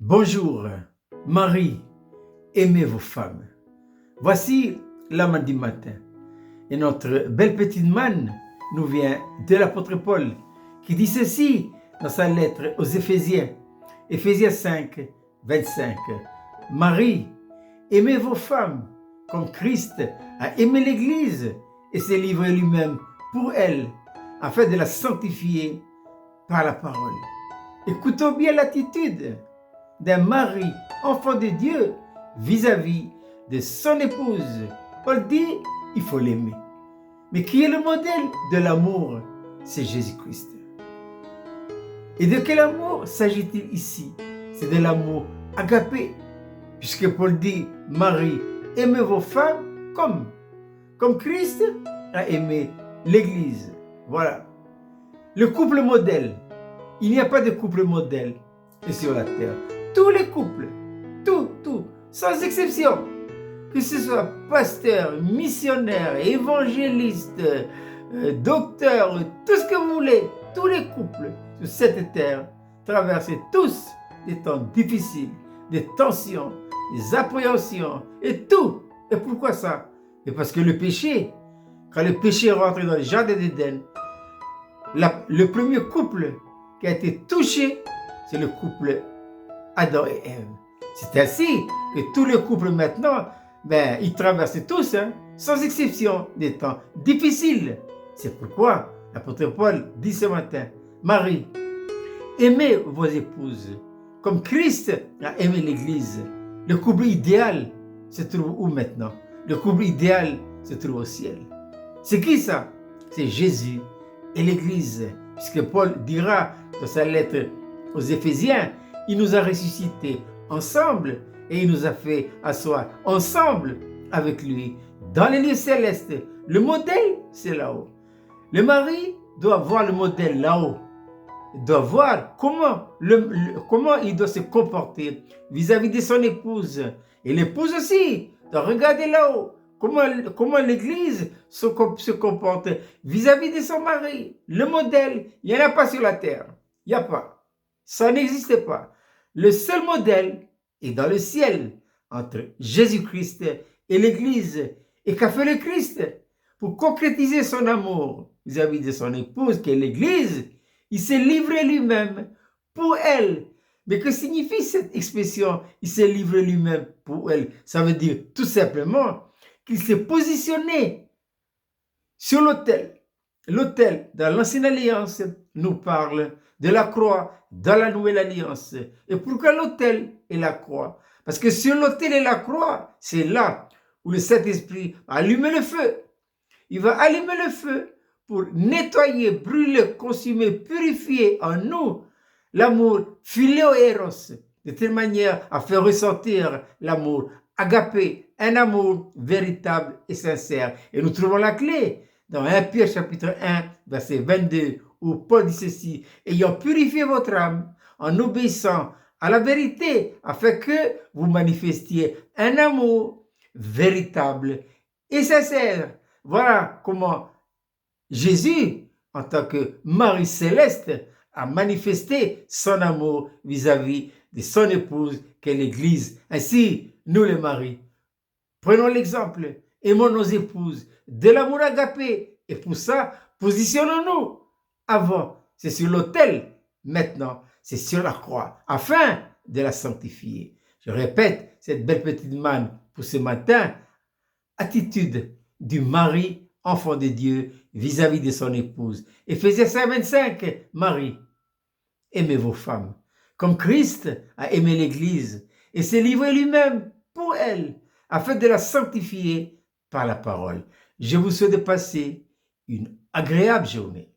Bonjour, Marie, aimez vos femmes. Voici l'âme du matin. Et notre belle petite manne nous vient de l'apôtre Paul qui dit ceci dans sa lettre aux Éphésiens, Éphésiens 5, 25. Marie, aimez vos femmes comme Christ a aimé l'Église et s'est livré lui-même pour elle afin de la sanctifier par la parole. Écoutons bien l'attitude d'un mari, enfant de Dieu, vis-à-vis de son épouse. Paul dit, il faut l'aimer. Mais qui est le modèle de l'amour? C'est Jésus-Christ. Et de quel amour s'agit-il ici? C'est de l'amour agapé, puisque Paul dit, Marie, aimez vos femmes comme Christ a aimé l'Église. Voilà. Le couple modèle. Il n'y a pas de couple modèle sur la terre. Tous les couples, tout, sans exception, que ce soit pasteur, missionnaire, évangéliste, docteur, tout ce que vous voulez, tous les couples sur cette terre traversent tous des temps difficiles, des tensions, des appréhensions et tout. Et pourquoi ça? Et parce que le péché, quand le péché rentre dans le jardin d'Éden, le premier couple qui a été touché, c'est le couple Adam et Ève. C'est ainsi que tous les couples maintenant, ils traversent tous, sans exception, des temps difficiles. C'est pourquoi l'apôtre Paul dit ce matin, Marie, aimez vos épouses comme Christ a aimé l'Église. Le couple idéal se trouve où maintenant? Le couple idéal se trouve au ciel. C'est qui ça? C'est Jésus et l'Église. Puisque Paul dira dans sa lettre aux Éphésiens, il nous a ressuscités ensemble et il nous a fait asseoir ensemble avec lui dans les lieux célestes. Le modèle, c'est là-haut. Le mari doit voir le modèle là-haut. Il doit voir comment il doit se comporter vis-à-vis de son épouse. Et l'épouse aussi doit regarder là-haut. Comment l'Église se comporte vis-à-vis de son mari. Le modèle, il n'y en a pas sur la terre. Il n'y a pas. Ça n'existe pas. Le seul modèle est dans le ciel entre Jésus-Christ et l'Église. Et qu'a fait le Christ pour concrétiser son amour vis-à-vis de son épouse qui est l'Église? Il s'est livré lui-même pour elle. Mais que signifie cette expression? Il s'est livré lui-même pour elle. Ça veut dire tout simplement qu'il s'est positionné sur l'autel. L'autel dans l'Ancienne Alliance nous parle de la croix dans la Nouvelle Alliance. Et pourquoi l'autel et la croix? Parce que sur l'autel et la croix, c'est là où le Saint-Esprit allume le feu. Il va allumer le feu pour nettoyer, brûler, consumer, purifier en nous l'amour philéo-éros, de telle manière à faire ressentir l'amour agapé, un amour véritable et sincère. Et nous trouvons la clé dans 1 Pierre chapitre 1, verset 22, où Paul dit ceci, ayant purifié votre âme en obéissant à la vérité, afin que vous manifestiez un amour véritable et sincère. Voilà comment Jésus, en tant que Marie céleste, a manifesté son amour vis-à-vis de son épouse qu'est l'Église. Ainsi, nous les maris, prenons l'exemple, aimons nos épouses, de l'amour agapé. Et pour ça, positionnons-nous. Avant, c'est sur l'autel. Maintenant, c'est sur la croix, afin de la sanctifier. Je répète, cette belle petite manne pour ce matin, attitude du mari, enfant de Dieu, vis-à-vis de son épouse. Éphésiens 5, 25, Marie, aimez vos femmes, comme Christ a aimé l'Église et s'est livré lui-même pour elle, afin de la sanctifier par la parole. Je vous souhaite de passer une agréable journée.